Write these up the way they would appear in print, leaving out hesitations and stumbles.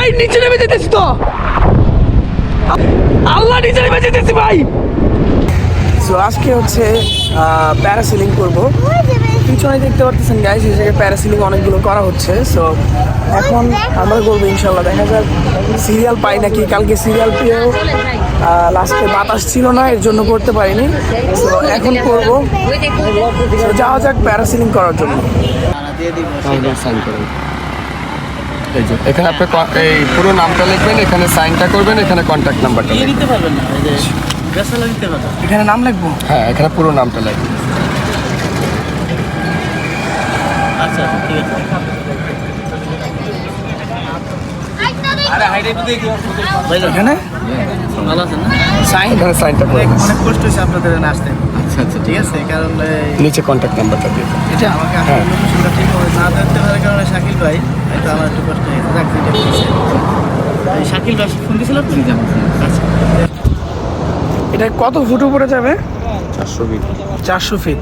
ভাই নিচে নেমে যেতেছি তো, আল্লাহ নিচে নেমে যেতেছি ভাই। সো আজকে হচ্ছে প্যারাসিলিং করবো। পিছনে দেখতে পারতেছেন গাইস, এই জায়গায় প্যারাসিলিং অনেকগুলো করা হচ্ছে। সো এখন আমরা করবো ইনশাল্লাহ, দেখা যাক সিরিয়াল পাই নাকি। কালকে সিরিয়াল পেয়েও লাস্টে বাতাস ছিল না, এর জন্য করতে পারিনি। সো এখন করবো, যাওয়া যাক প্যারাসিলিং করার জন্য। এখানে আপনি এই পুরো নামটা লিখবেন, এখানে সাইনটা করবেন, এখানে কন্ট্যাক্ট নাম্বারটা দিতে পারবেন না, এখানে নাম লিখবো। হ্যাঁ, এখানে পুরো নামটা লিখবেন। আচ্ছা ঠিক আছে। এখানে ভালো আছে না সাইন, এখানে সাইনটা করে অনেক কষ্ট হয়েছে আপনাদের আসতে। আচ্ছা আচ্ছা ঠিক আছে, কারণ নিচে কন্ট্যাক্ট নাম্বারটা দিয়ে দেন। এটা আমাকে আসলে লোকেশনটা ঠিক করে না দিতে পারার কারণে শাকিল ভাই, এটা আমার একটু কষ্ট হয়েছে। শাকিল ভাই ফোন দিয়েছিল আপনি? আচ্ছা, এটা কত ফুট উপরে যাবে? 400 ফিট। 400 ফিট।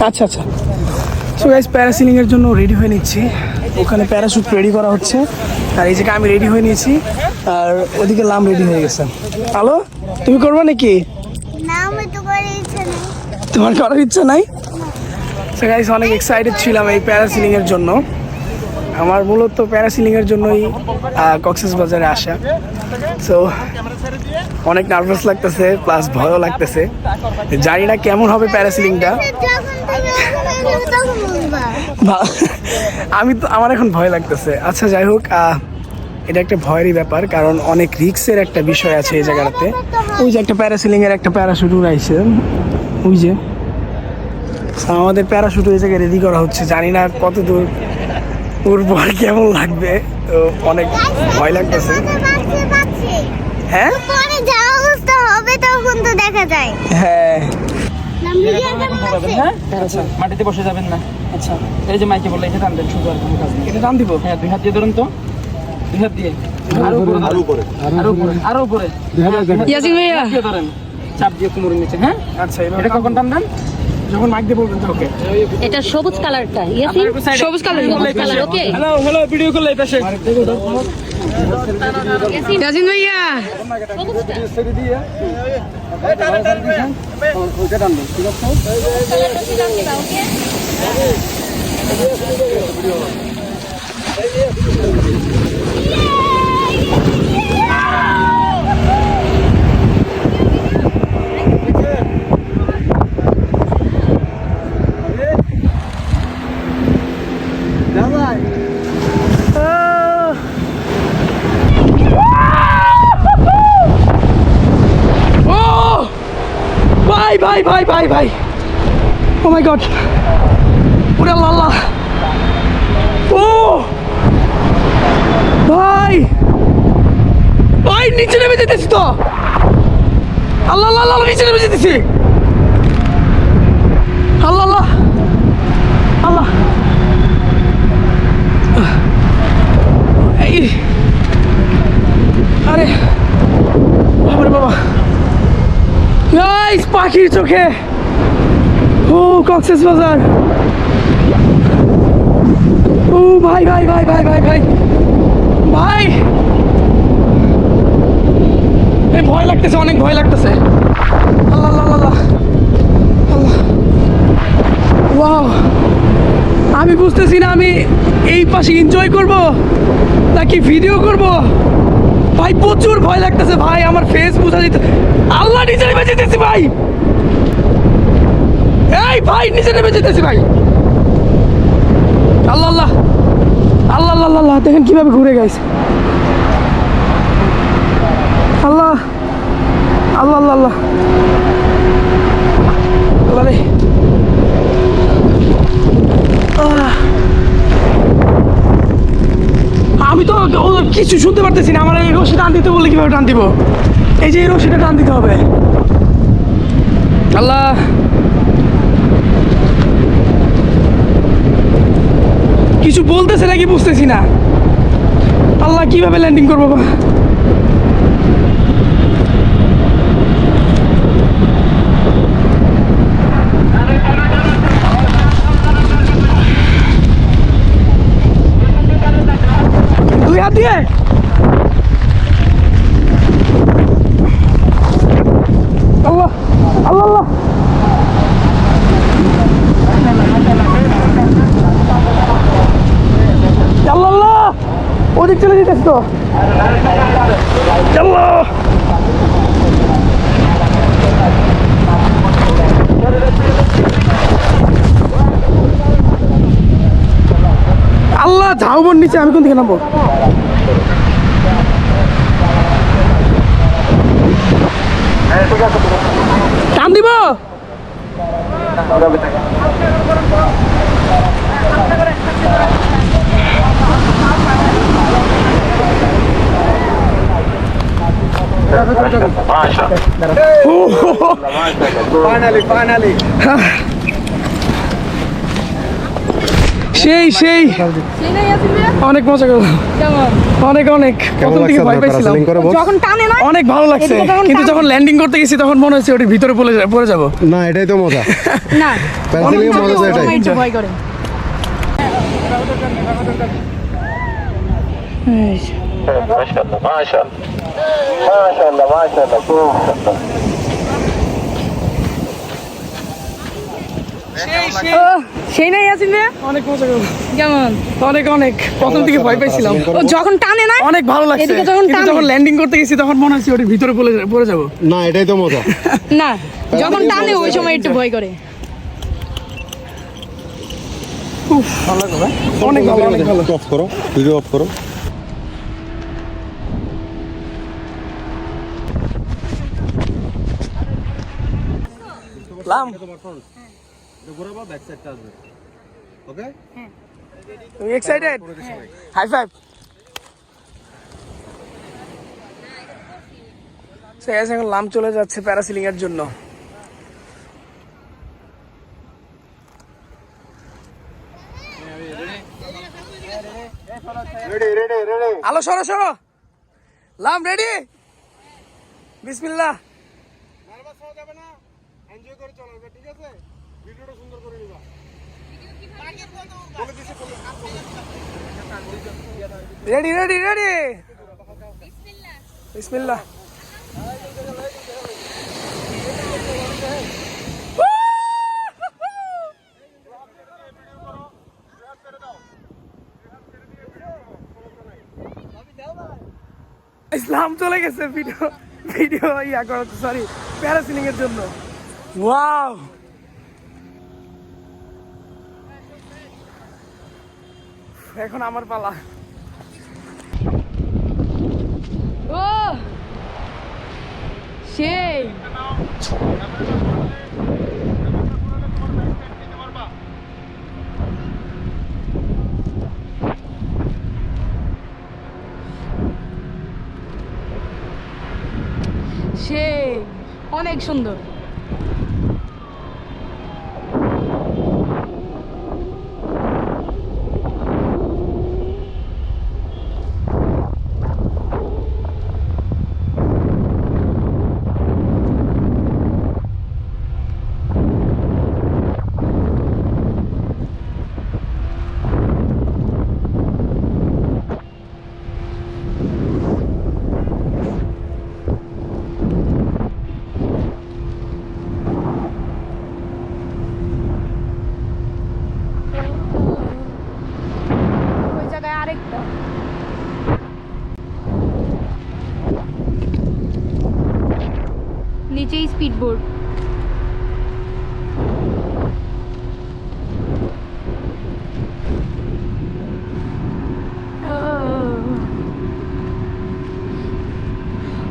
আচ্ছা আচ্ছা। সো গাইস, প্যারাসিলিং এর জন্য রেডি হয়ে নিচ্ছি। ওখানে প্যারাশুট রেডি করা হচ্ছে, আর এই জায়গায় আমি রেডি হয়ে নিয়েছি, আর ওদিকে লাম রেডি হয়ে গেছে। হ্যালো, তুমি করবে নাকি? তোমার করার ইচ্ছা নাই? সো গাইস, অনেক এক্সাইটেড ছিলাম এই প্যারাসিলিং এর জন্য। আমার মূলত প্যারাসিলিং এর জন্যই কক্সবাজারে আসা। সো অনেক নার্ভাস লাগতেছে, প্লাস ভয়ও লাগতেছে। জানি না কেমন হবে প্যারাসিলিংটা। আমার এখন ভয় লাগতেছে। আচ্ছা যাই হোক, এটা একটা ভয়েরই ব্যাপার, কারণ অনেক রিস্কের একটা বিষয় আছে এই জায়গাটাতে। ওই যে একটা প্যারাসিলিং এর একটা প্যারাশুট উড়াইছে, ওই যে আমাদের প্যারাশুট ওই জায়গায় রেডি করা হচ্ছে। জানি না কত দূর উড়বো আর কেমন লাগবে, তো অনেক ভয় লাগতেছে। হ্যাঁ হ্যাঁ, মাটিতে বসে যাবেন না। আচ্ছা, এই যে মাইকে বললে এটা টান দেন, শুধু আর কোনো কাজ নেই। এটা টান দিব? হ্যাঁ, 2 হাত দিয়ে ধরুন তো, 2 হাত দিয়ে আরো উপরে ইয়াসিন ভাইয়া ধরেন, চাপ দিয়ে কোমরের নিচে। হ্যাঁ আচ্ছা, এটা কখন টান দেন? যখন মাইক দিয়ে বলবেন। ওকে, এটা সবুজ কালারটা, ইয়াসিন সবুজ কালার, ওকে। হ্যালো হ্যালো, ভিডিও করলে এই পাশে ইয়াসিন ভাইয়া ভাই ভাই ভাই ভাই, ও মাই গড, ওরে আল্লাহ, ও ভাই ভাই নিচে নেমে যেতেছি তো, আল্লাহ আল্লাহ আল্লাহ, নিচে নেমে যেতেছি, আল্লাহ আল্লাহ আল্লাহ। এই আরে বাবারে বাবা গাইস, পাখির চোখে, ও কক্সবাজার, ও ভাই ভাই ভাই ভাই ভাই ভাই ভাই, এই ভয় লাগতেছে, অনেক ভয় লাগতেছে। আল্লাহ আল্লাহ আল্লাহ আল্লাহ, ওয়াও, আমি বুঝতেছি না আমি এই পাশে এনজয় করব নাকি ভিডিও করব। ভাই প্রচুর ভয় লাগতেছে ভাই, আমার ফেস বোঝা যেতে। আল্লাহ, নিচে নেমে যেতেছি ভাই, এই ভাই নিচে নেমে যেতেছি ভাই। আল্লাহ আল্লাহ আল্লাহ আল্লাহ আল্লাহ, দেখেন কিভাবে ঘুরে গেছে। আল্লাহ আল্লাহ আল্লাহ আল্লাহ আল্লাহ রে, আমি তো কিছু শুনতে পারতেছি না। আমার এই রশি টান দিতে বললে কিভাবে টান দিব? এই যে এই রশিটা টান দিতে হবে। আল্লাহ, কিছু বলতেছে নাকি বুঝতেছি না। আল্লাহ কিভাবে ল্যান্ডিং করবো বা দুই হাত দিয়ে আল্লাহ আল্লাহ আল্লাহ আল্লাহ ওদিক চলে যেতেছ তো আল্লাহ আল্লাহ ঝাউবন নিচে আমি কোন দিকে নামবো টান দিব সেই সেই অনেক মজা করলাম অনেক অনেক প্রথম থেকে ভয় পাইছিলাম যখন টানে না অনেক ভালো লাগছে এদিকে যখন কিন্তু যখন ল্যান্ডিং করতে গেছি তখন মনে হচ্ছে ওটির ভিতরে পড়ে যাবো না এটাই তো মজা না প্যারাসেলিং মজা তো এটাই একটু ভয় করে সেই নাই আছেন রে অনেক মজা করলাম কেমন অনেক অনেক প্রথম থেকে ভয় পাইছিলাম ও যখন টানে না অনেক ভালো লাগছে এদিকে যখন কিন্তু টানে। যখন ল্যান্ডিং করতে গেছি তখন মনে হচ্ছে ওটির ভিতরে পড়ে যাবো না এটাই তো মজা না যখন টানে ওই সময় একটু ভয় করে ভালো লাগবে অনেক ভালো অনেক ভালো অফ করো ভিডিও অফ করো লাম ওকে তুমি এক্সাইটেড হাই ফাইভ এখন লাম চলে যাচ্ছে প্যারাসিলিং এর জন্য আলো সরো সরো লাম রেডি বিসমিল্লাহ রেডি রেডি রেডি বিসমিল্লাহ ইসলাম চলে গেছে ভিডিও ভিডিও ইয়া করো সরি প্যারাসিলিং এর জন্য ওয়াও এখন আমার পালা ও সেই সেই অনেক সুন্দর ওই জায়গায় আরেকটা নিচেই স্পিড বোর্ড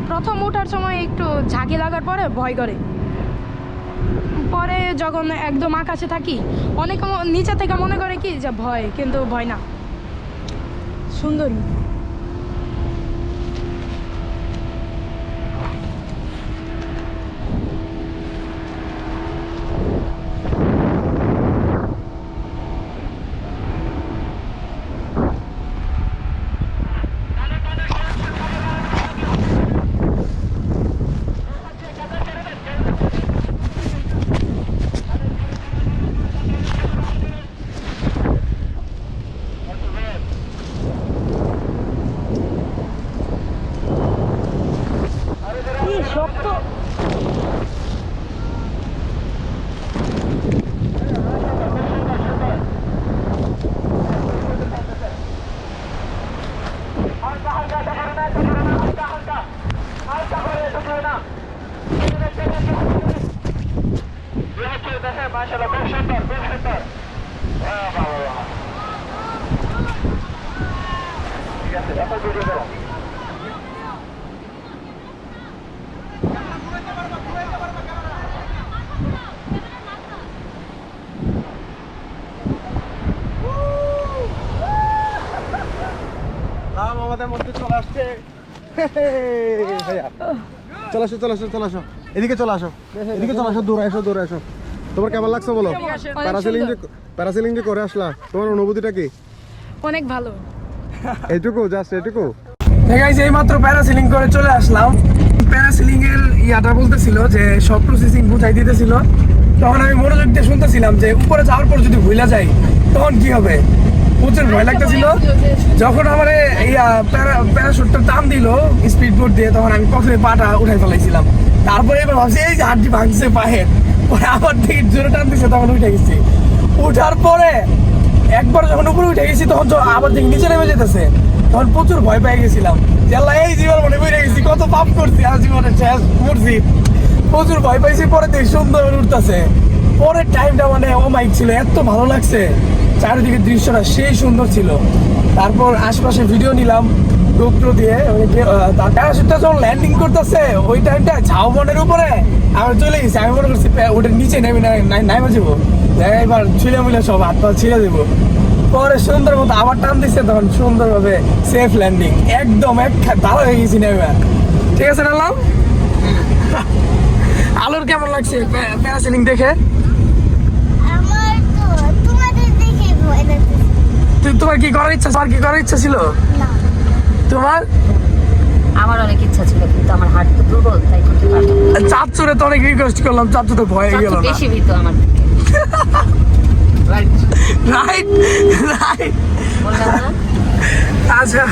প্রথম ওঠার সময় একটু ঝাঁকি লাগার পরে ভয় করে পরে যখন একদম আকাশে থাকি অনেক নিচে থেকে মনে করে কি যে ভয় কিন্তু ভয় না সুন্দরী আমাদের মধ্যে চলে আসছে চলে আসো চলে আসো চলে আসো এদিকে চলে আসো এদিকে চলে আসো দূরে আসো দূরে আসো তোমার কেমন লাগছে বলো প্যারাসেলিং যে করে আসলা তোমার অনুভূতিটা কি অনেক ভালো। এইটুকু জাস্ট এইটুকু গাইস এই মাত্র প্যারাসিলিং করে চলে আসলাম। প্যারাসিলিং এর ইয়াটা বলতেছিল যে সব প্রসেসিং বুঝাই দিতেছিল, তখন আমি মনোযোগ দিয়ে শুনতেছিলাম যে উপরে যাওয়ার পর যদি ভুলে যাই তখন কি হবে, প্রচুর ভয় লাগতেছিল। যখন আমার প্যারাশুটটা টান দিল স্পিড বোট দিয়ে, তখন আমি প্রথমে পাটা উঠাই ফেলাইছিলাম। তারপরে এবার ভাবছি এই যে হাড্ডি ভাঙছে পায়ের, পরে আবার থেকে জোরে টান দিচ্ছে, তখন উঠে গেছি। উঠার পরে একবার যখন উপরে উঠে গেছি তখন আবার দিকে নিচে নেমে যেতেছে, তখন প্রচুর ভয় পেয়ে গেছিলাম। আল্লাহ এই জীবন মনে বেড়ে গেছি, কত পাপ করছি, আর জীবনে শেষ মরছি, প্রচুর ভয় পাইছি। পরে দেখি সুন্দর উঠতেছে, পরের টাইমটা মানে ও মাইক ছিল, এত ভালো লাগছে, চারিদিকে দৃশ্যটা সেই সুন্দর ছিল। তারপর আশপাশে ভিডিও নিলাম গোপ্রো দিয়ে। প্যারাশুটটা যখন ল্যান্ডিং করতেছে ওই টাইমটা ঝাউবনের উপরে আমি চলে গেছি, আমি মনে করছি ওটার নিচে নেমে নাইমা যাবো, এবার ছিঁড়ে মিলে সব হাত পা ছিঁড়ে দেবো। পরে সুন্দর মতো আবার টান দিচ্ছে, তখন সুন্দরভাবে সেফ ল্যান্ডিং, একদম দাঁড়া হয়ে গেছি নেমে। ঠিক আছে নাম আলোর কেমন লাগছে প্যারাসেলিং দেখে? আমার তো তোমাদের দেখে ভয় লাগছে। তোমার কি করার ইচ্ছা ছিল? না, তোমার? আমার অনেক ইচ্ছা ছিল কিন্তু আমার হার্ট তো দুর্বল, তাই করতে পারলাম না। চাচ্চুরে তো অনেক রিকোয়েস্ট করলাম, চাচ্চু তো ভয় গেল চাচু না। বেশি ভীত আমার থেকে। রাইট রাইট বললাম না আচ্ছা